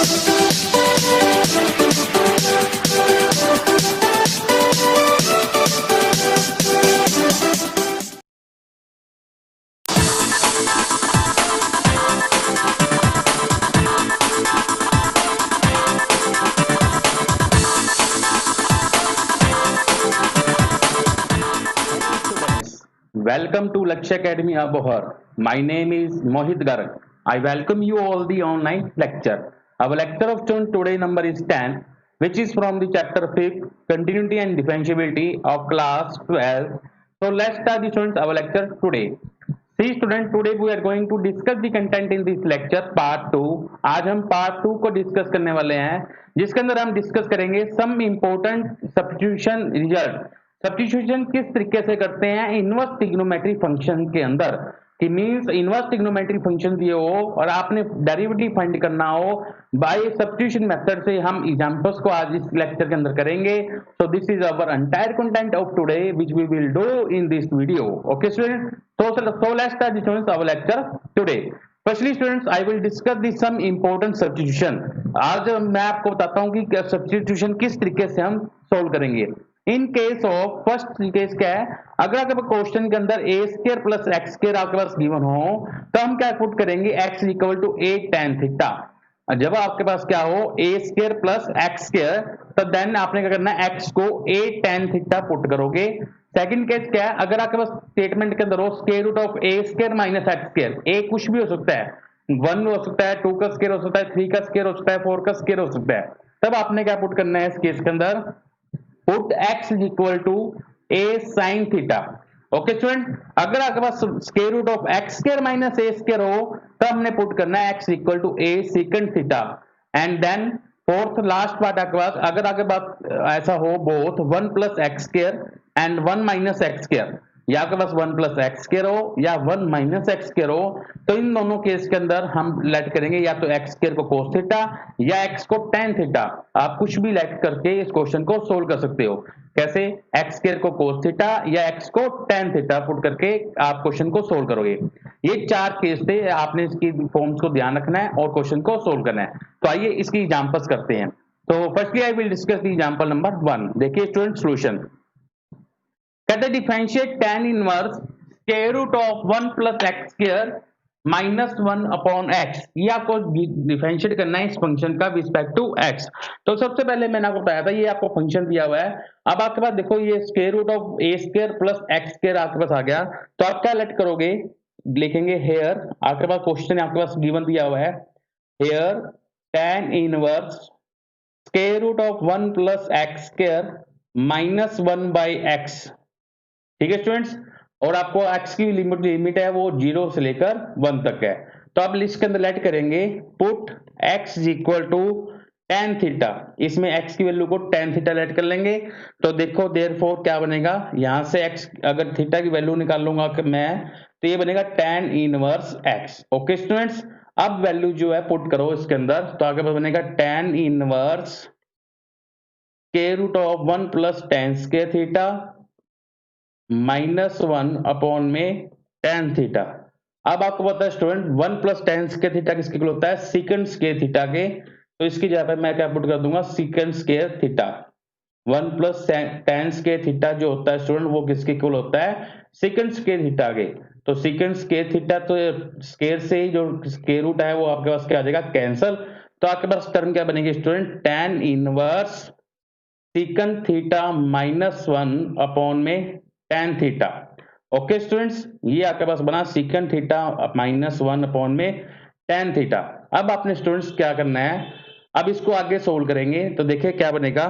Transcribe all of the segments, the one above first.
Welcome to Lakshya Academy Abohar. My name is Mohit Garg. I welcome you all the online lecture. Our lecture of student today number is 10, which is from the chapter 5, Continuity and Differentiability of class 12. So let's start the students our lecture today. See student, today we are going to discuss the content in this lecture part 2. आज हम part 2 को discuss करने वाले हैं, जिसके अंदर हम discuss करेंगे some important substitution result. Substitution किस तरीके से करते हैं इनवर्स ट्रिग्नोमेट्री फंक्शन के अंदर, कि मींस इनवर्स ट्रिग्नोमेट्री फंक्शन दिए हो और आपने डेरिवेटिव फाइंड करना हो बाय सब्स्टिट्यूशन मेथड से। हम एग्जांपल्स को आज इस लेक्चर के अंदर करेंगे। So this is our entire content of today which we will do in this video. Okay student, so let's start the students our lecture today. Firstly students, I will discuss the some important substitution. आज मैं आपको बताता हूं कि substitution किस तरीके से हम सोल्व करेंगे। In case of first case क्या है, अगर आपके क्वेश्चन के अंदर a square plus x square आपके पास गिवन हो तो हम क्या पुट करेंगे, x equal to a tan theta. जब आपके पास क्या हो a square plus x square, तो देन आपने क्या करना है, एक्स को ए tan थीटा पुट करोगे। सेकंड केस क्या है, अगर आपके पास स्टेटमेंट के अंदर हो square root of a square minus x square, a कुछ भी हो सकता है, 1 हो सकता है, 2 का स्क्वायर हो सकता है, 3 का स्क्वायर हो सकता है, 4 का स्क्वायर हो सकता है। तब आपने क्या पुट करना है इस केस के अंदर, put x is equal to a sin theta. Okay student, अगर आपके पास square root of x square minus a square हो तो हमने पुट करना है x equal to a secant theta. And then fourth last part आपके पास, अगर आपके पास ऐसा हो both 1 plus x square and 1 minus x square, या आपके पास 1 प्लस एक्स स्क्वायर हो या 1 माइनस एक्स स्क्वायर हो, तो इन दोनों केस के अंदर हम लेट करेंगे या तो एक्स स्क्वायर को कोस थीटा या एक्स को tan थीटा। आप कुछ भी लेट करके इस क्वेश्चन को सोल्व कर सकते हो। कैसे, एक्स स्क्वायर को कोस थीटा या एक्स को tan थीटा पुट करके आप क्वेश्चन को सोल्व करोगे। ये चार केस थे, आपने इसकी फॉर्म्स को ध्यान रखना है और क्वेश्चन को सोल्व करना है। तो आइए इसकी एग्जांपल्स करते हैं। तो firstly I will discuss the example number 1। देखिए स्टूडेंट सोल्यूशन, कहते differentiate tan inverse square root of 1 plus x square minus 1 upon x. ये आपको डिफरेंशिएट करना है इस फंक्शन का रिस्पेक्ट टू एक्स। तो सबसे पहले मैंने आपको बताया था ये आपको फंक्शन दिया हुआ है। अब आपके पास देखो ये square root of a square plus x square आपके पास आ गया, तो आप क्या लेट करोगे, लिखेंगे हेयर, आपके पास क्वेश्चन आपके पास गिवन दिया हुआ है, here tan inverse square root of 1 plus x square minus 1 by x. ठीक है स्टूडेंट्स, और आपको x की लिमिट है वो 0 से लेकर 1 तक है। तो आप लिस्ट के अंदर लेट करेंगे, put x equal to tan theta, इसमें x की वैल्यू को tan थीटा लेट कर लेंगे। तो देखो देयरफॉर क्या बनेगा, यहां से x अगर थीटा की वैल्यू निकाल लूंगा मैं, तो ये बनेगा tan inverse x। Okay students, अब वैल्यू जो है पुट करो इसके अंदर, तो आगे बनेगा tan inverse square root of 1 plus tan square theta minus 1 upon में tan थीटा। अब आपको पता है student 1 plus tan square theta किसके इक्वल होता है, सीकेंट स्क्वायर थीटा के। तो इसकी जगह पे मैं क्या पुट कर दूंगा, secant square theta. 1 plus tan square theta जो होता है स्टूडेंट वो किसके इक्वल होता है, सीकेंट स्क्वायर थीटा के। तो सीकेंट स्क्वायर थीटा, तो स्क्वायर से ही जो स्क्वायर रूट है वो आपके पास क्या आ जाएगा, कैंसल। तो आपके पास टर्म क्या बनेगी student, tan inverse secant theta minus 1 upon में tan थीटा। ओके स्टूडेंट्स, ये आपके पास बना सीकेंट थीटा माइनस 1 अपॉन में tan थीटा। अब आपने स्टूडेंट्स क्या करना है, अब इसको आगे सोल्व करेंगे। तो देखिए क्या बनेगा,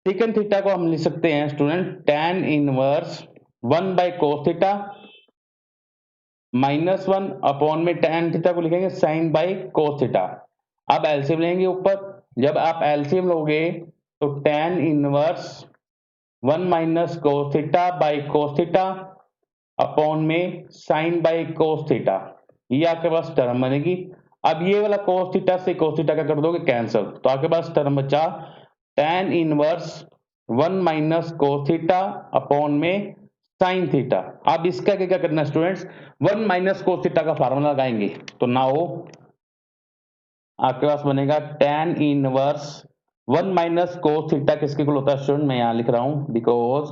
सीकेंट थीटा को हम लिख सकते हैं student tan inverse 1 by cos theta minus 1 upon में tan थीटा को लिखेंगे साइन बाई कोस थीटा। अब एलसीएम लेंगे ऊपर, जब आप एलसीएम लोगे तो tan inverse 1 minus cos theta by cos theta upon में साइन बाई कोस थीटा, ये आपके पास टर्म बनेगी। अब ये वाला कोस थीटा से कोस थीटा का कर दोगे कैंसिल, तो आपके पास टर्म बचा tan inverse 1 minus cos theta upon में साइन थीटा। अब इसका क्या करना है स्टूडेंट्स, 1 माइनस कोस थीटा का फार्मूला लगाएंगे। तो नाउ आपके पास बनेगा tan inverse 1 minus cos theta किसके इक्वल होता है स्टूडेंट, मैं यहाँ लिख रहा हूँ बिकॉज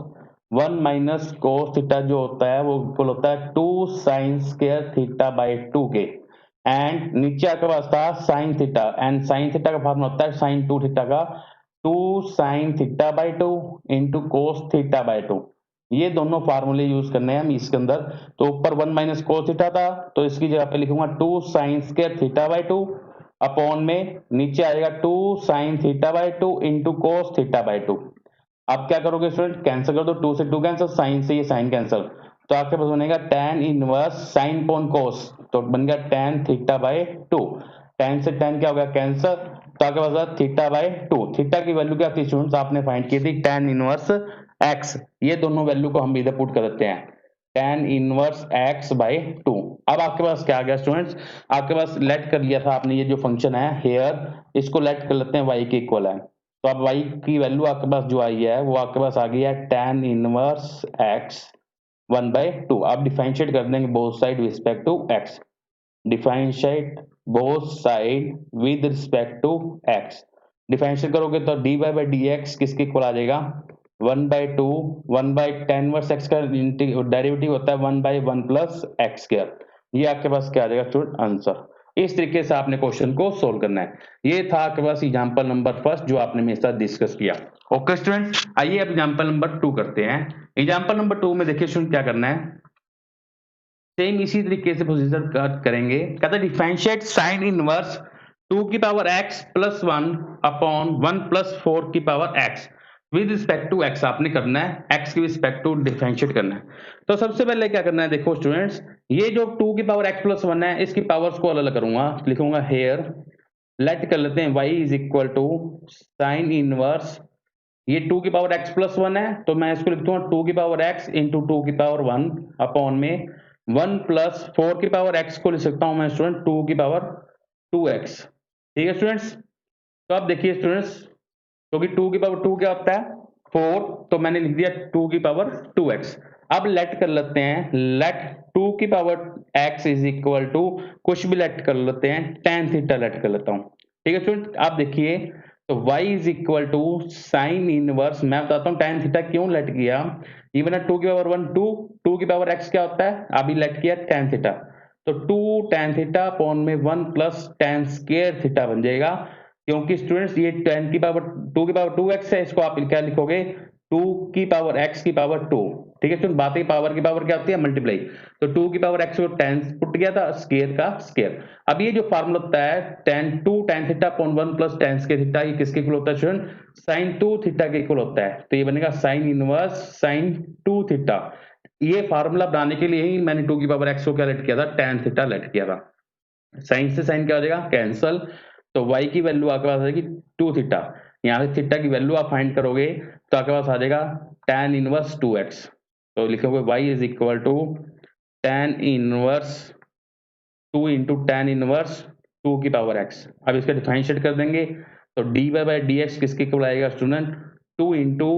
1 माइनस कोस थीटा जो होता है वो इक्वल होता है 2 साइन स्क्वायर थीटा बाई 2 के, एंड नीचे आपके पास था sign theta, and sine theta का फॉर्मूला होता है साइन 2 थीटा का 2 sine theta by 2 into cos theta by 2। ये दोनों फार्मूले यूज करने हैं हम इसके अंदर। तो ऊपर 1 माइनस कोस थीटा था तो इसकी जगह पे लिखूंगा 2 sine square theta by 2 upon में नीचे आएगा 2 sine theta by 2 into cos theta by 2। अब क्या करोगे स्टूडेंट, कैंसिल कर दो, 2 से 2 कैंसिल, साइन से ये साइन कैंसिल, तो आपके पास बनेगा tan इनवर्स साइन पॉन कोस, तो बन गया tan थीटा बाई 2। tan से tan क्या हो गया कैंसिल, तो आपके पास थीटा बाई 2। थीटा की वैल्यू क्या थी स्टूडेंट्स, आपने फाइंड की थी tan इनवर्स x। ये दोनों वैल्यू को हम इधर पुट कर देते हैं, tan इनवर्स x बाई 2। अब आपके पास क्या आ गया स्टूडेंट्स, आपके पास लेट कर लिया था आपने ये जो फंक्शन है हेयर, इसको लेट कर लेते हैं y के इक्वल है। तो अब y की वैल्यू आपके पास जो आई है वो आपके पास आ गई है tan इनवर्स x 1/2। आप डिफरेंशिएट कर देंगे both side with respect to x, differentiate both side with respect to x। Differentiate करोगे तो dy बाई dx किसके इक्वल आ जाएगा 1/2, 1/tan इनवर्स x का डेरिवेटिव होता है 1/1 प्लस x स्क्वायर। ये आपके पास क्या आ जाएगा स्टूडेंट आंसर। इस तरीके से आपने क्वेश्चन को सोल्व करना है। ये था आपके पास एग्जांपल नंबर फर्स्ट जो आपने मेरे साथ डिस्कस किया। ओके स्टूडेंट, आइए अब एग्जांपल नंबर 2 करते हैं। एग्जांपल नंबर 2 में देखिए स्टूडेंट क्या करना है, सेम इसी तरीके से प्रोसीजर करेंगे। कहता है डिफरेंशिएट साइन इनवर्स 2 की power x plus 1 upon 1 plus 4 की power x with respect to x आपने करना है, x की रिस्पेक्ट टू डिफरेंशिएट करना है। तो सबसे पहले क्या करना है, देखो स्टूडेंट्स ये जो 2 की पावर x प्लस 1 है इसकी पावर्स को अलग अलग करूंगा, लिखूंगा हेयर लेट कर लेते हैं y is equal to sine inverse, ये 2 की पावर x प्लस 1 है तो मैं इसको लिख दूंगा 2 की पावर x इंटू 2 की पावर 1 अपॉन में 1 प्लस 4 की पावर x को लिख सकता हूं मैं स्टूडेंट 2 की पावर 2x। ठीक है स्टूडेंट्स, तो अब देखिए स्टूडेंट्स, क्योंकि 2 की पावर 2 क्या होता है 4, तो मैंने लिख दिया 2 की पावर 2x। अब लेट कर लेते हैं, लेट 2 की power x is equal to कुछ भी लेट कर लेते हैं tan थीटा लेट कर लेता हूं। ठीक है स्टूडेंट, आप देखिए तो y is equal to sine inverse, मैं बताता हूँ tan थीटा क्यों लेट किया, ये बना 2 की पावर 1 2, 2 की पावर x क्या होता है अभी लेट किया tan थीटा, तो 2 tan थीटा अपॉन में 1 प्लस tan स्क्वायर थीटा बन जाएगा। क्योंकि स्टूडेंट्स ये 10 की पावर 2 की पावर 2x है, इसको आप क्या लिखोगे 2 की पावर x की पावर 2। ठीक है स्टूडेंट, बात है पावर की पावर क्या होती है मल्टीप्लाई, तो 2 की पावर x को 10 पुट गया था स्क्वायर का स्क्वायर। अब ये जो फार्मूला होता है tan 2 tan theta upon 1 plus tan square theta, ये किसके इक्वल होता है स्टूडेंट sin 2 थीटा के इक्वल होता है, तो ये बनेगा sin इनवर्स sin 2 थीटा। ये फार्मूला बनाने के लिए ही मैंने 2 की पावर x को क्या लेट किया था tan थीटा लेट किया था। साइन से साइन क्या हो जाएगा कैंसल, तो y की वैल्यू आपके पास आ जाएगी 2 थीटा, यहाँ से थीटा की वैल्यू आप फाइंड करोगे तो आपके पास आ जाएगा tan इनवर्स 2x, तो लिखोगे y is equal to tan inverse 2 into tan inverse 2 की पावर x। अब इसका डिफरेंशिएट कर देंगे तो dy बाई dx किसके इक्वल आएगा स्टूडेंट 2 इंटू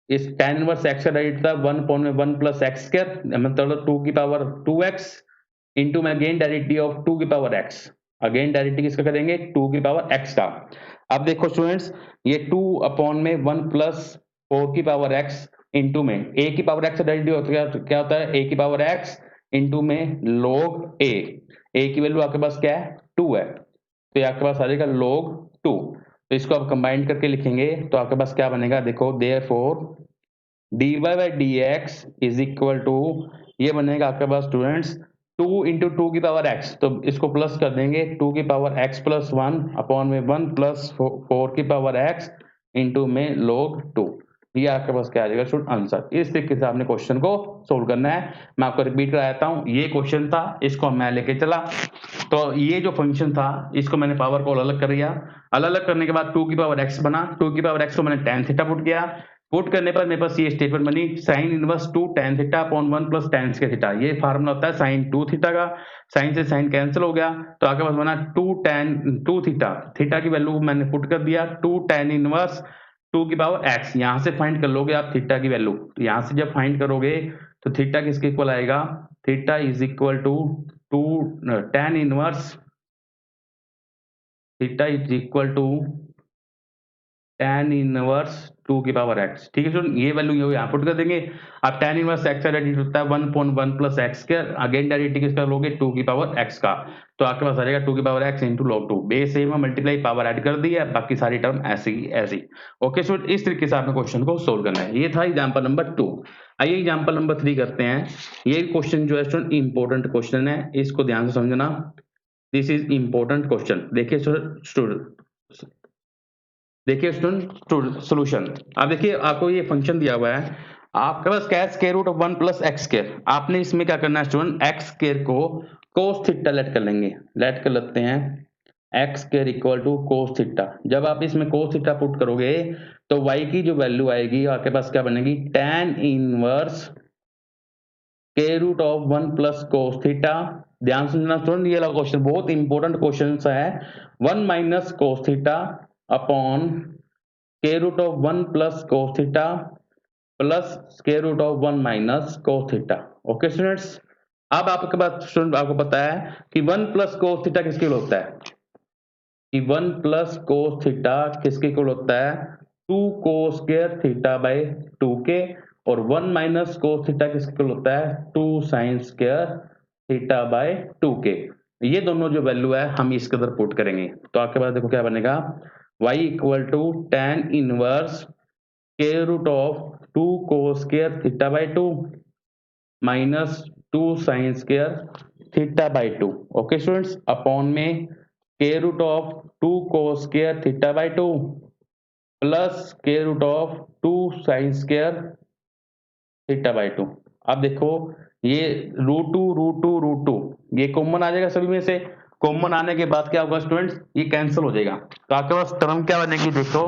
इस tan इनवर्स x का डायरेक्ट था 1 अपॉन में 1 प्लस x स्क्वायर मतलब 2 की पावर 2x इंटू में अगेन डायरेक्टली ऑफ 2 की पावर x, अगेन डायरेक्टली किसका करेंगे 2 की पावर x का। अब देखो स्टूडेंट्स ये 2 अपॉन में 1 प्लस 4 की पावर x इंटू में a की पावर x डायरेक्टली होता है, क्या होता है a की पावर x इंटू में log a की वैल्यू आपके पास क्या है 2 है, तो ये आपके पास आ जाएगा log 2। तो इसको आप कंबाइन करके लिखेंगे तो आपके पास क्या बनेगा, देखो therefore dy by dx is equal to, ये बनेगा आपके पास स्टूडेंट्स 2 इंटू 2 की पावर x, तो इसको प्लस कर देंगे 2 की पावर x प्लस 1 अपॉन में 1 प्लस 4 की पावर x इंटू में log 2। ये आपके पास क्या आ जाएगा स्टूडेंट आंसर। इस तरीके से आपने क्वेश्चन को सोल्व करना है। मैं आपको रिपीट कराता हूँ, ये क्वेश्चन था, इसको मैं लेके चला, तो ये जो फंक्शन था इसको मैंने पावर को अलग कर दिया, अलग अलग करने के बाद 2 की पावर x बना, 2 की पावर x को मैंने tan थीटा पुट किया, पुट करने पर मेरे पास ये स्टेटमेंट बनी sign inverse 2 tan theta upon 1 plus tan square theta. ये फार्मूला होता है साइन 2 थीटा का, साइन से साइन कैंसिल हो गया तो आपके पास बना 2 tan 2 थीटा, थीटा की वैल्यू मैंने पुट कर दिया 2 tan इनवर्स 2 की पावर x, यहां से फाइंड कर लोगे आप थीटा की वैल्यू, तो यहां से जब फाइंड करोगे तो थीटा किसके इक्वल आएगा, theta is equal to 2 tan inverse theta is equal to tan inverse 2 की पावर x। ठीक है स्टूडेंट, ये वैल्यू यहाँ पुट कर देंगे। अब tan इनवर्स x का डेरिवेटिव होता है 1/1 plus x square, again derivative किसका लोगे 2 की पावर x का, तो आपके पास आ जाएगा 2 की power x into log 2, base same है, मल्टीप्लाई पावर ऐड कर दी है, बाकी सारी टर्म ऐसी ही ऐसी। ओके स्टूडेंट, इस तरीके से आपने क्वेश्चन को सोल्व करना है। ये था एग्जाम्पल नंबर 2। आइए एग्जाम्पल नंबर 3 करते हैं। ये क्वेश्चन जो है स्टूडेंट इंपॉर्टेंट क्वेश्चन है, इसको ध्यान से समझना। This is important question. देखिए स्टूडेंट सोल्यूशन। अब देखिए आपको ये फंक्शन दिया हुआ है, आपके पास क्या है, square root of 1 plus x square. आपने इसमें क्या करना है स्टूडेंट, एक्स स्क्वायर को कोस थीटा लेट कर लेंगे, लेट कर लेते हैं x square equal to cos theta. जब आप इसमें कोस थीटा पुट करोगे तो y की जो वैल्यू आएगी आपके पास क्या बनेगी, tan inverse square root of 1 plus cos theta. ध्यान से सुनना स्टूडेंट, ये वाला क्वेश्चन बहुत इंपॉर्टेंट क्वेश्चन है। 1 minus cos theta upon square root of 1 plus cos theta plus square root of 1 minus cos theta. Okay students, अब आपके पास स्टूडेंट आपको पता है कि 1 प्लस कोस थीटा किसके इक्वल होता है, कि 1 प्लस कोस थीटा किसके इक्वल होता है, 2 कोस स्क्वायर थीटा बाय 2 के, और 1 माइनस कोस थीटा किसके इक्वल होता है, 2 साइन स्क्वायर थीटा बाय 2 के। ये दोनों जो वैल्यू है हम इसके अंदर पुट करेंगे, तो आपके पास देखो क्या बनेगा, y equal to tan inverse square root of 2 cos square theta by 2 minus 2 sine square theta by 2। Okay students, upon में square root of 2 cos square theta by 2 plus square root of 2 sine square theta by 2। अब देखो ये root two ये common आ जाएगा, सभी में से कॉमन आने के बाद क्या होगा स्टूडेंट्स, ये कैंसिल हो जाएगा, तो आपके पास टर्म क्या बनेगी, देखो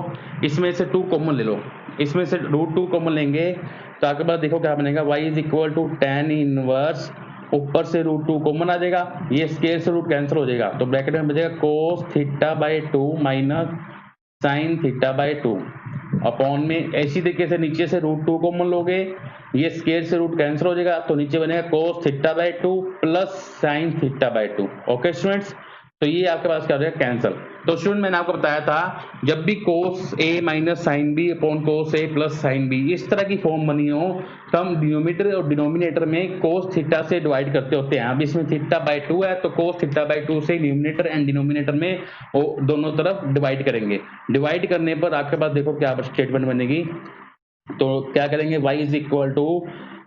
इसमें से 2 कॉमन ले लो, इसमें से रूट 2 कॉमन लेंगे तो आपके पास देखो क्या बनेगा, y is equal to tan inverse, ऊपर से रूट 2 कॉमन आ जाएगा, ये स्क्वायर से रूट कैंसिल हो जाएगा, तो ब्रैकेट में बचेगा cos theta by 2 minus sine theta by 2 upon में ऐसी तरीके से नीचे से रूट 2 कॉमन लोगे, ये स्क्वायर से रूट कैंसिल हो जाएगा, तो नीचे बनेगा cos theta by 2 plus sine theta by 2। Okay students, तो ये आपके पास क्या हो जाएगा, कैंसिल। तो स्टूडेंट मैंने आपको बताया था जब भी cos a minus sine b upon cos a plus sine b इस तरह की फॉर्म बनी हो तो हम डिनोमिनेटर और डिनोमिनेटर में कोस थीटा से डिवाइड करते होते हैं। अब इसमें थीटा बाय 2 है तो कोस थीटा बाय 2 से न्यूमिनेटर एंड डिनोमिनेटर में वो दोनों तरफ डिवाइड करेंगे। डिवाइड करने पर आपके पास देखो क्या स्टेटमेंट बनेगी, तो क्या करेंगे, y इज इक्वल टू,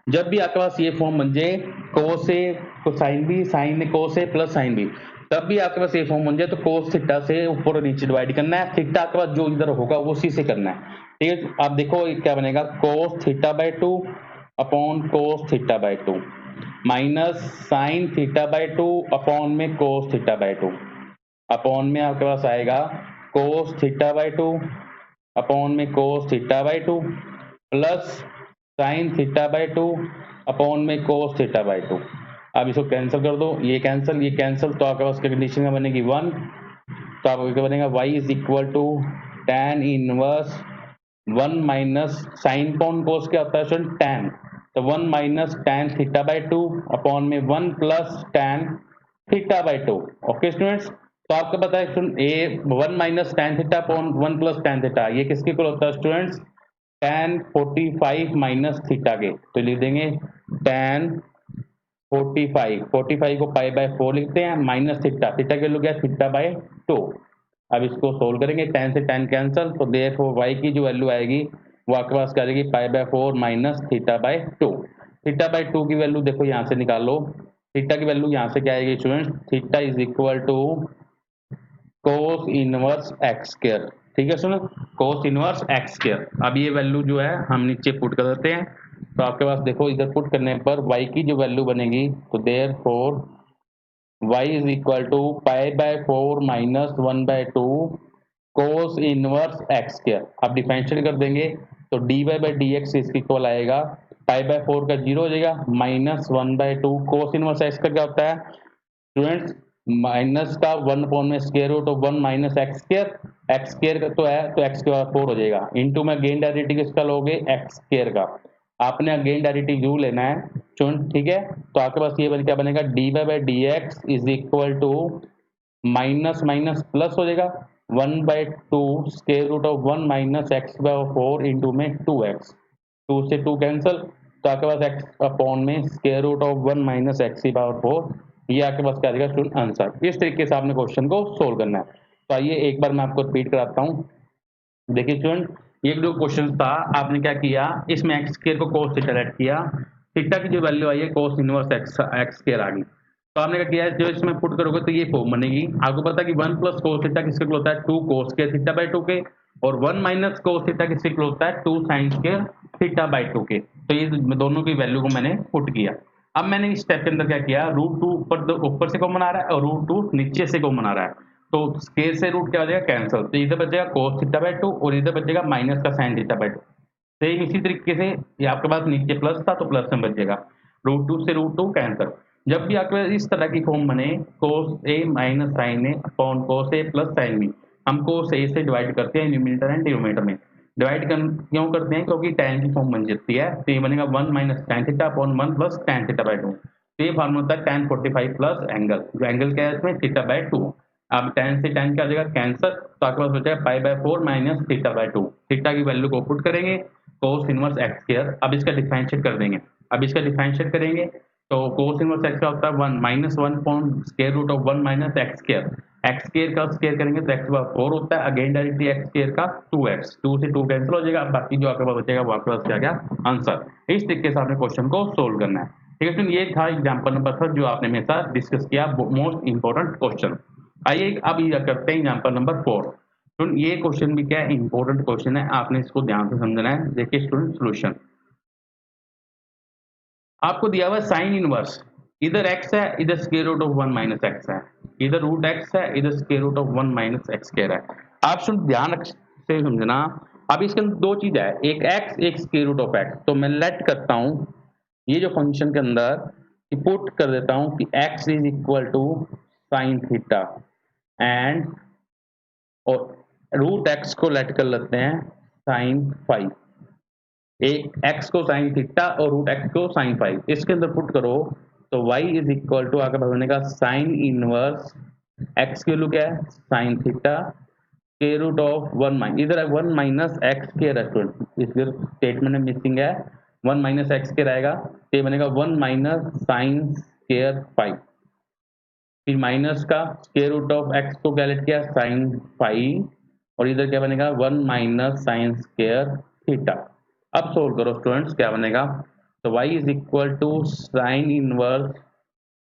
जब भी आपके पास ये फॉर्म बन जाए कोस ए को sine B, sine cos a plus sine B, तब भी आपके पास ये फॉर्म बन जाए तो कोस थीटा से ऊपर और नीचे डिवाइड करना है, थीटा आपके पास जो इधर होगा उसी से करना है। ठीक है, आप देखो क्या बनेगा, cos theta by 2 upon cos theta by 2 minus sine theta by 2 upon में कोस थीटा बाय 2 अपॉन में आपके पास आएगा कोस थीटा बाय 2 अपॉन में cos theta by 2 plus sine theta by 2 upon में कोस थीटा बाय 2। अब इसको cancel कर दो, ये कैंसिल, तो आपके पास कंडीशन में बनेगी 1, तो आपको क्या बनेगा, y is equal to tan inverse 1 minus sine upon cos क्या होता है स्टूडेंट, tan, तो 1 minus tan theta by 2 upon में 1 plus tan theta by 2। Okay students, तो आपको पता है student a 1 minus tan theta upon 1 plus tan theta ये किसके इक्वल होता है स्टूडेंट्स, tan 45 माइनस थीटा के, तो लिख देंगे tan 45 को पाई बाय 4 लिखते हैं, माइनस थीटा, थीटा के लोग गया थीटा बाय 2। अब इसको सोल्व करेंगे, tan से tan कैंसिल, तो देखो y की जो वैल्यू आएगी वो आपके पास क्या आएगी, पाई by 4 minus theta by 2। Theta by 2 की वैल्यू देखो यहाँ से निकाल लो, थीटा की वैल्यू यहाँ से क्या आएगी student, theta is equal to cos inverse x square. ठीक है सुनो, कोस इनवर्स एक्स स्क्वायर। अब ये वैल्यू जो है हम नीचे पुट कर देते हैं, तो आपके पास देखो इधर पुट करने पर y की जो वैल्यू बनेगी, तो therefore y is equal to pi by 4 minus 1 by 2 cos inverse x square. अब डिफरेंशियल कर देंगे तो dy बाय dx इसके इक्वल आएगा, पाई बाय 4 का 0 हो जाएगा, minus 1 by 2 cos inverse x का क्या होता है स्टूडेंट्स, माइनस का 1 अपॉन में square root of 1 minus x square का तो है, तो एक्स के बाद 4 हो जाएगा, इंटू में अगेन डेरिवेटिव किसका लोगे, एक्स स्क्वायर का, आपने अगेन डेरिवेटिव यू लेना है स्टूडेंट। ठीक है, तो आपके पास ये क्या बनेगा, d by d x is equal to minus minus plus हो जाएगा 1/2 square root of 1 minus x by 4 into में 2x, 2 से 2 कैंसिल, तो आपके पास x अपॉन में square root of 1 minus x by 4, ये आपके पास क्या आ जाएगा स्टूडेंट आंसर। इस तरीके से आपने क्वेश्चन को सोल्व करना है। तो आइए एक बार मैं आपको रिपीट कराता हूँ। देखिए स्टूडेंट, ये जो क्वेश्चन था आपने क्या किया, इसमें एक्स स्क्वायर को cos थीटा लेट किया, थीटा की जो वैल्यू आई है cos इनवर्स एक्स स्क्वायर आ गई। तो आपने क्या किया, जो इसमें पुट करोगे तो ये फॉर्म बनेगी। आपको पता है कि 1 प्लस cos थीटा किसके इक्वल होता है 2 cos स्क्वायर थीटा बाय 2 के, और 1 माइनस cos थीटा किसके इक्वल होता है 2 sin स्क्वायर थीटा बाय 2 के। तो ये दोनों की वैल्यू को मैंने पुट किया। अब मैंने इस स्टेप के अंदर क्या किया, √2 ऊपर से कॉमन आ रहा है और √2 नीचे से कॉमन आ रहा है, तो स्क्वायर से रूट क्या हो जाएगा कैंसिल, तो इधर बचेगा cos थीटा बाय 2 और इधर बचेगा माइनस का sin थीटा बाय 2। सेम इसी तरीके से ये आपके पास नीचे प्लस था तो प्लस में बचेगा, √2 से √2 कैंसिल। जब भी आपके पास इस तरह की फॉर्म बने cos a minus sin a upon cos a plus sin b, हम cos a से डिवाइड करते हैं न्यूमरेटर एंड डिनोमिनेटर में। डिवाइड क्यों करते हैं, क्योंकि tan की फॉर्म बन जाती है, तो ये बनेगा 1 minus tan theta upon 1 plus tan theta by 2। तो ये फॉर्मूला होता है tan 45 प्लस एंगल, जो एंगल क्या है इसमें थीटा बाय 2। अब tan से tan क्या आ जाएगा कैंसर, तो आपके पास बचेगा पाई by 4 minus theta by 2। Theta की वैल्यू को पुट करेंगे cos इनवर्स x स्क्वायर, अब इसका डिफरेंशिएट कर देंगे। अब इसका डिफरेंशिएट करेंगे तो cos इनवर्स x का होता है 1 minus 1 upon square root of 1 minus x square, x square का स्क्वायर करेंगे तो x बाय 4 होता है, अगेन डायरेक्टली x स्क्वायर का 2x, 2 से 2 कैंसिल हो जाएगा, बाकी जो आपके पास बचेगा वो आपके पास क्या गया आंसर। इस तरीके से आपने क्वेश्चन को सोल्व करना है। ठीक है, ये था एग्जाम्पल नंबर 3 जो आपने मेरे साथ डिस्कस किया, मोस्ट इंपॉर्टेंट क्वेश्चन। आइए अब ये करते हैं एग्जाम्पल नंबर 4। स्टूडेंट ये क्वेश्चन भी क्या है, इंपॉर्टेंट क्वेश्चन है, आपने इसको ध्यान से समझना है। देखिए स्टूडेंट सोल्यूशन आपको दिया हुआ है साइन इनवर्स, इधर x है इधर square root of 1 minus x है, इधर रूट x है इधर square root of 1 minus x square है। आप स्टूडेंट ध्यान से समझना, अब इसके अंदर दो चीज है, एक x एक स्क्वायर रूट ऑफ x। तो मैं लेट करता हूं ये जो फंक्शन के अंदर पुट कर देता हूं कि x is equal to sine theta and, और रूट एक्स को लेट कर लेते हैं साइन फाइव, एक x को साइन थीटा और रूट एक्स को साइन फाइव, इसके अंदर पुट करो तो y इज इक्वल टू आगे बढ़ने का साइन इनवर्स x की वैल्यू क्या है साइन थीटा के रूट ऑफ 1 माइनस, इधर है 1 माइनस एक्स के रेस्टोरेंट, इस स्टेटमेंट में मिसिंग है 1 माइनस एक्स के रहेगा, तो ये बनेगा 1 माइनस साइन स्क्वायर फाइव, फिर माइनस का स्क्वायर रूट ऑफ एक्स को क्या लेट किया साइन फाइव, और इधर क्या बनेगा 1 माइनस साइन स्क्वायर थीटा। अब सोल्व करो स्टूडेंट्स, क्या बनेगा, तो y is equal to sine inverse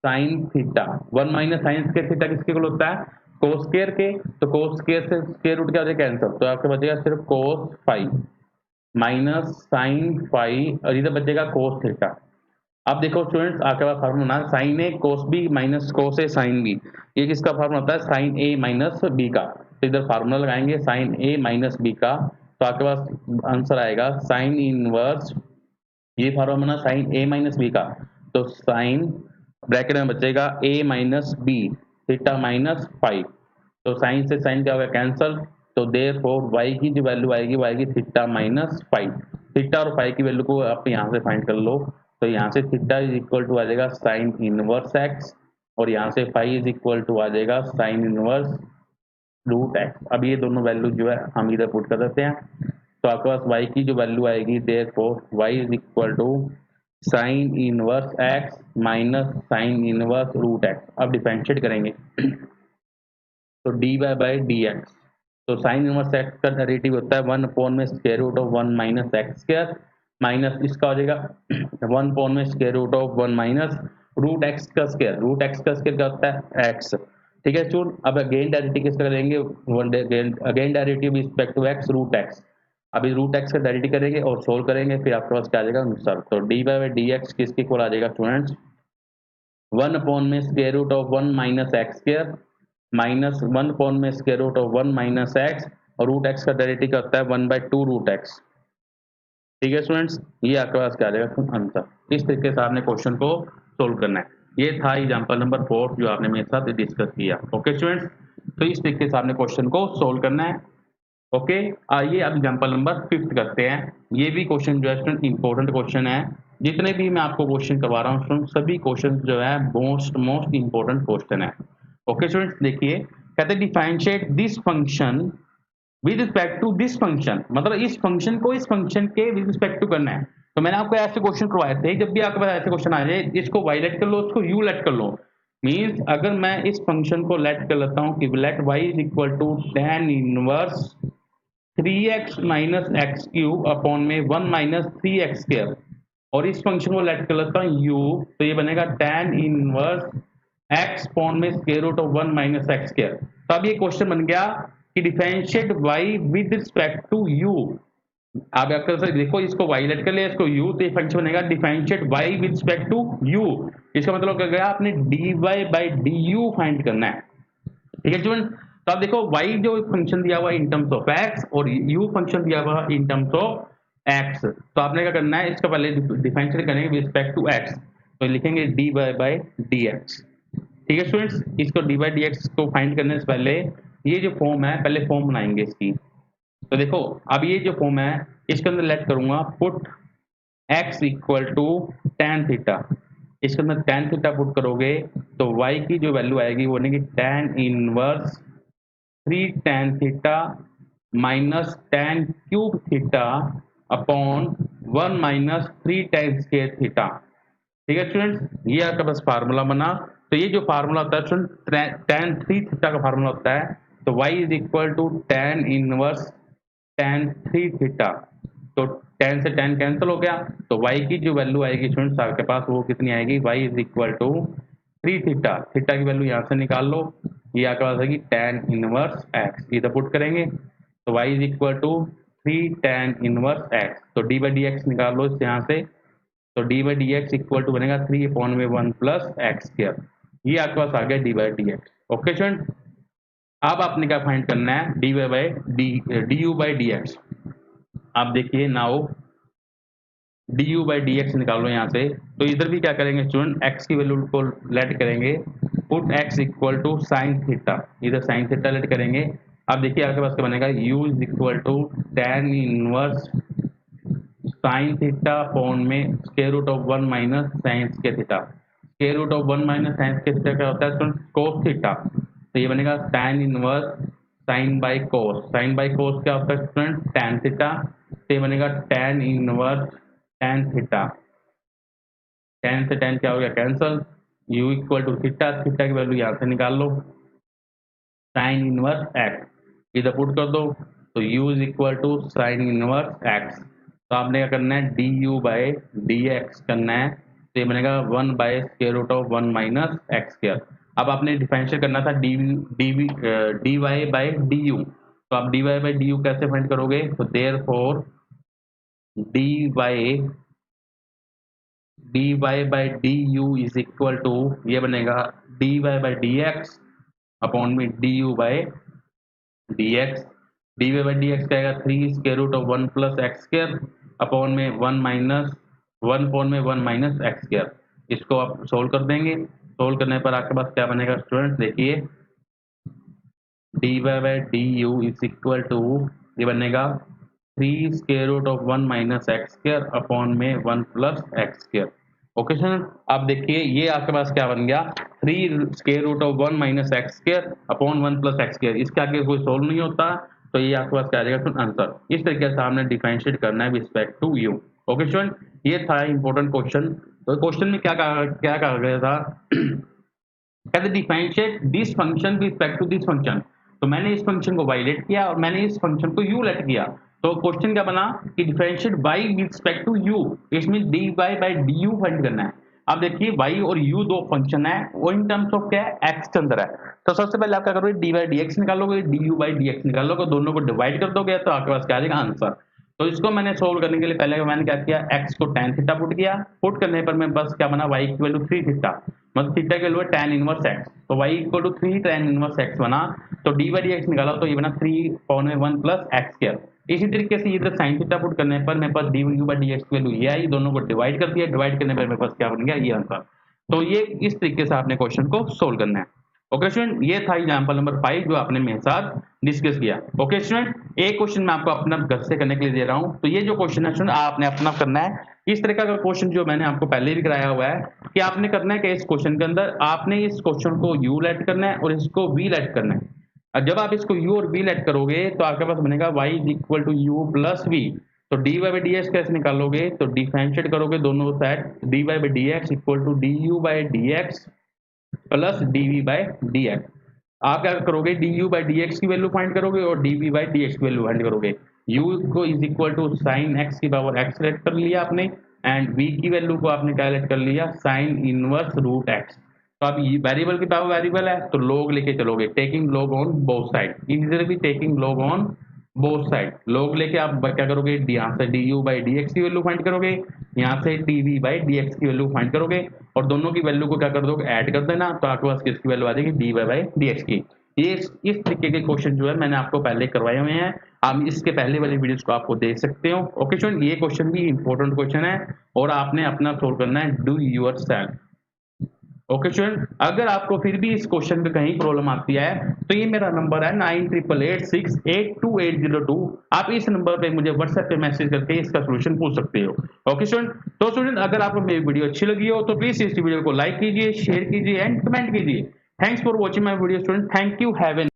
sine theta, 1 minus sine square theta किसके इक्वल होता है कोस स्क्वायर के, तो कोस स्क्वायर से स्क्वायर रूट क्या हो जाएगा कैंसिल, तो आपके बचेगा सिर्फ cos five minus sine five, और इधर बचेगा कोस थीटा। अब देखो स्टूडेंट्स आपके पास फार्मूला है sine A cos B minus cos A sine B, ये किसका फार्मूला होता है साइन ए माइनस बी का, तो इधर फार्मूला लगाएंगे साइन ए माइनस बी का, तो आपके पास आंसर आएगा साइन इनवर्स, ये formula sine a minus b का, तो साइन ब्रैकेट में बचेगा a minus b theta minus five, तो साइन से साइन क्या होगा कैंसल, तो देयरफॉर y की जो वैल्यू आएगी वो आएगी थीटा माइनस फाइव, थीटा और फाइव की वैल्यू को आप यहाँ से फाइंड कर लो, तो यहाँ से थीटा इज इक्वल टू आ जाएगा साइन इनवर्स एक्स, और यहाँ से फाइव इज इक्वल टू आ जाएगा साइन इनवर्स रूट एक्स। अब ये दोनों वैल्यू जो है हम इधर पुट कर देते हैं, तो आपके पास y की जो वैल्यू आएगी therefore y is equal to sine inverse x minus sine inverse root x. अब डिफरेंशिएट करेंगे तो dy बाई डी एक्स, तो साइन इनवर्स एक्स का डेरिवेटिव होता है 1 अपॉन में square root of 1 minus x square, minus इसका हो जाएगा 1 अपॉन में square root of 1 minus root x का स्क्वायर, रूट एक्स का स्क्वायर क्या होता है एक्स। ठीक है स्टूडेंट, अब अगेन डेरिवेटिव किसका करेंगे, again derivative respect to x root x, अभी रूट एक्स का डेरिवेटिव करेंगे और सोल्व करेंगे, फिर आपके पास क्या आ जाएगा आंसर, तो डी बाई डी एक्स किसके इक्वल आ जाएगा स्टूडेंट्स 1 अपॉन में square root of 1 minus x square minus 1 upon में square root of 1 minus x, और रूट एक्स का डेरिवेटिव करता है 1/2 रूट एक्स। ठीक है स्टूडेंट्स, ये आपके पास क्या आ जाएगा आंसर। इस तरीके से आपने क्वेश्चन को सोल्व करना है। ये था एग्जांपल नंबर 4 जो आपने मेरे साथ डिस्कस किया। ओके स्टूडेंट्स, तो इस तरीके से आपने क्वेश्चन को सोल्व करना है। ओके, आइए अब एग्जांपल नंबर 5 करते हैं। ये भी क्वेश्चन जो है स्टूडेंट इंपॉर्टेंट क्वेश्चन है, जितने भी मैं आपको क्वेश्चन करवा रहा हूँ सभी क्वेश्चन जो है मोस्ट इंपॉर्टेंट क्वेश्चन है। ओके स्टूडेंट्स, देखिए कहते हैं differentiate this function with respect to this function, मतलब इस फंक्शन को इस फंक्शन के विद रिस्पेक्ट टू करना है। तो मैंने आपको ऐसे क्वेश्चन करवाए थे, जब भी आपके पास ऐसे क्वेश्चन आ जाए, इसको y लेट कर लो, उसको u लेट कर लो। मींस अगर मैं इस फंक्शन को लेट कर लेता हूं कि let y is equal to tan inverse 3x minus x cube upon में 1 माइनस 3x स्क्वायर, और इस फंक्शन को लेट कर लेता हूं u, तो ये बनेगा tan इनवर्स x अपॉन में square root of 1 minus x square. तो अब ये क्वेश्चन बन गया कि differentiate y with respect to u। आप अक्सर से देखो, इसको y लेट कर लिया, इसको u, तो ये फंक्शन बनेगा differentiate y with respect to u। इसका मतलब क्या गया, आपने dy बाई du फाइंड करना है। ठीक है स्टूडेंट, तो आप देखो y जो फंक्शन दिया हुआ इन टर्म्स ऑफ x और u फंक्शन दिया हुआ इन टर्म्स ऑफ x, तो आपने क्या करना है, इसका पहले डिफरेंशिएट करेंगे विद रिस्पेक्ट टू x, तो लिखेंगे dy बाई dx। ठीक है स्टूडेंट्स, इसको dy बाई dx को फाइंड करने से पहले ये जो फॉर्म है, पहले फॉर्म बनाएंगे इसकी। तो देखो अब ये जो फॉर्म है, इसके अंदर लेट करूंगा put x equal to tan theta, इसके अंदर tan थीटा पुट करोगे तो y की जो वैल्यू आएगी वो बनेगी tan inverse 3 tan theta minus tan cube theta upon 1 minus 3 tan square theta. ठीक है स्टूडेंट्स, ये आपका बस फार्मूला बना। तो ये जो फार्मूला होता है स्टूडेंट, tan 3 थीटा का फार्मूला होता है, तो y is equal to tan inverse tan 3 theta, तो tan से tan कैंसिल हो गया, तो y की जो वैल्यू आएगी स्टूडेंट्स आपके पास वो कितनी आएगी, y is equal to 3 theta, theta की वैल्यू यहाँ से निकाल लो, ये आपके पास आएगी tan इनवर्स x, इधर पुट करेंगे तो y is equal to 3 tan inverse x, तो d बाई डी एक्स निकाल लो इस यहाँ से, तो d by d x equal to बनेगा 3 अपॉन में 1 प्लस एक्स स्क्वायर, ये आपके पास आ गया d by d x. Okay student, अब आपने क्या फाइंड करना है, dy by d u by d x. आप देखिए now du by d x निकालो यहाँ से, तो इधर भी क्या करेंगे स्टूडेंट, x की वैल्यू को लेट करेंगे, put x equal to sine theta, इधर साइन थीटा लेट करेंगे। अब देखिए आपके पास क्या बनेगा, u is equal to tan inverse sine theta upon में square root of 1 minus sine square theta, square root of 1 minus sine square theta क्या होता है स्टूडेंट, कोस थीटा, तो ये बनेगा tan inverse sine by cos, sine by cos क्या होता है स्टूडेंट, tan थीटा, तो ये बनेगा tan inverse tan theta, tan से tan क्या हो गया cancel, u equal to theta, theta की वैल्यू यहाँ से निकाल लो, साइन इनवर्स x, इधर पुट कर दो, तो u is equal to sine inverse x, तो आपने क्या करना है, d u by d x करना है, तो ये बनेगा 1 by square root of 1 minus x square. अब आपने डिफरेंशिएट करना था D y by d u, तो आप d y by d u कैसे फाइंड करोगे, तो therefore d y by d u is equal to, ये बनेगा d y by d x upon में d u by d x, d y by d x क्या आएगा, 3 square root of 1 plus x square upon में 1 minus 1 upon में 1 minus x square. इसको आप solve कर देंगे, सोल्व करने पर आपके पास क्या बनेगा स्टूडेंट, देखिए d y by d u is equal to, ये बनेगा 3 square root of 1 minus x square upon में 1 plus x square. Okay sir, आप देखिए ये आपके पास क्या बन गया, 3 square root of 1 minus x square upon 1 plus x square, इसके आगे कोई सोल्व नहीं होता, तो ये आपके पास क्या आ जाएगा आंसर। इस तरीके से आपने डिफरेंशिएट करना है respect to u. Okay student, ये था इंपॉर्टेंट क्वेश्चन। तो क्वेश्चन में क्या कहा गया था, कहते differentiate this function with respect to this function, तो मैंने इस फंक्शन को y लेट किया और मैंने इस फंक्शन को u लेट किया, तो क्वेश्चन क्या बना कि differentiate y with respect to u, इसमें dy बाई du फाइंड करना है। अब देखिए y और u दो फंक्शन है, वो इन टर्म्स ऑफ क्या है, x के अंदर है, तो सबसे पहले आप क्या करोगे, dy बाई dx निकालोगे, du बाई dx निकालोगे, दोनों को डिवाइड कर दोगे तो आपके पास क्या आ जाएगा आंसर। तो इसको मैंने सोल्व करने के लिए पहले मैंने क्या किया, x को tan थीटा पुट किया, पुट करने पर मैं बस क्या बना, y की वैल्यू 3 थीटा, मतलब थीटा की वैल्यू है tan इनवर्स x, तो y equal to 3 tan inverse x बना, तो d बाई dx निकाला तो ये बना 3 अपॉन में 1 प्लस एक्स स्क्वायर। इसी तरीके से इधर sin थीटा पुट करने पर मेरे पास dy बाई dx की वैल्यू ये आई, दोनों को डिवाइड कर दिया, डिवाइड करने पर मेरे पास क्या बन गया, ये आंसर। तो ये इस तरीके से आपने क्वेश्चन को सोल्व करना है। ओके स्टूडेंट, ये था एग्जांपल नंबर 5 जो आपने मेरे साथ डिस्कस किया। ओके स्टूडेंट, एक क्वेश्चन मैं आपको अपना घर से करने के लिए दे रहा हूं, तो ये जो क्वेश्चन है स्टूडेंट आपने अपना करना है। इस तरह का क्वेश्चन जो मैंने आपको पहले भी कराया हुआ है, कि आपने करना है कि इस क्वेश्चन के अंदर आपने इस क्वेश्चन को यू लेट करना है और इसको वी लेट करना है। और जब आप इसको u और v लेट करोगे तो आपके पास बनेगा y is equal to u plus v. तो dy बाई डी एक्स कैसे निकालोगे, तो डिफरेंशिएट करोगे दोनों side, dy by d x equal to du by d x plus dv by d x. आप क्या करोगे, du बाई डी एक्स की वैल्यू फाइंड करोगे और dv बाई डी एक्स की वैल्यू फाइंड करोगे। u को is equal to sine x की पावर x लेट कर लिया आपने एंड v की वैल्यू को आपने क्या लेट कर लिया, साइन इनवर्स रूट x। तो अब ये वेरिएबल की पावर वेरिएबल है तो log लेके चलोगे, taking log on both side, इधर भी taking log on both side. log लेके आप क्या करोगे, यहाँ से du बाई डी एक्स की वैल्यू फाइंड करोगे, यहाँ से dv बाई डी एक्स की वैल्यू फाइंड करोगे और दोनों की वैल्यू को क्या कर दोगे, ऐड कर देना। तो आपके पास किसकी वैल्यू आ जाएगी, dy बाई डी एक्स की। ये इस तरीके के क्वेश्चन जो है मैंने आपको पहले करवाए हुए हैं, आप इसके पहले वाली वीडियोस को आपको देख सकते हो। ओके स्टूडेंट, ये क्वेश्चन भी इंपॉर्टेंट क्वेश्चन है और आपने अपना सोल्व करना है do your self. Okay student, अगर आपको फिर भी इस क्वेश्चन में कहीं प्रॉब्लम आती है तो ये मेरा नंबर है 9888682802। आप इस नंबर पे मुझे व्हाट्सएप पे मैसेज करके इसका सॉल्यूशन पूछ सकते हो। ओके स्टूडेंट, तो स्टूडेंट अगर आपको मेरी वीडियो अच्छी लगी हो तो प्लीज इस वीडियो को लाइक कीजिए, शेयर कीजिए एंड कमेंट कीजिए। Thanks for watching my video student, thank you, have a